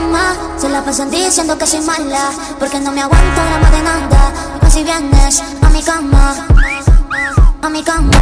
mamá se la pasan diciendo que soy mala, porque no me aguanto la más de nada. Y si vienes a mi cama, a mi cama.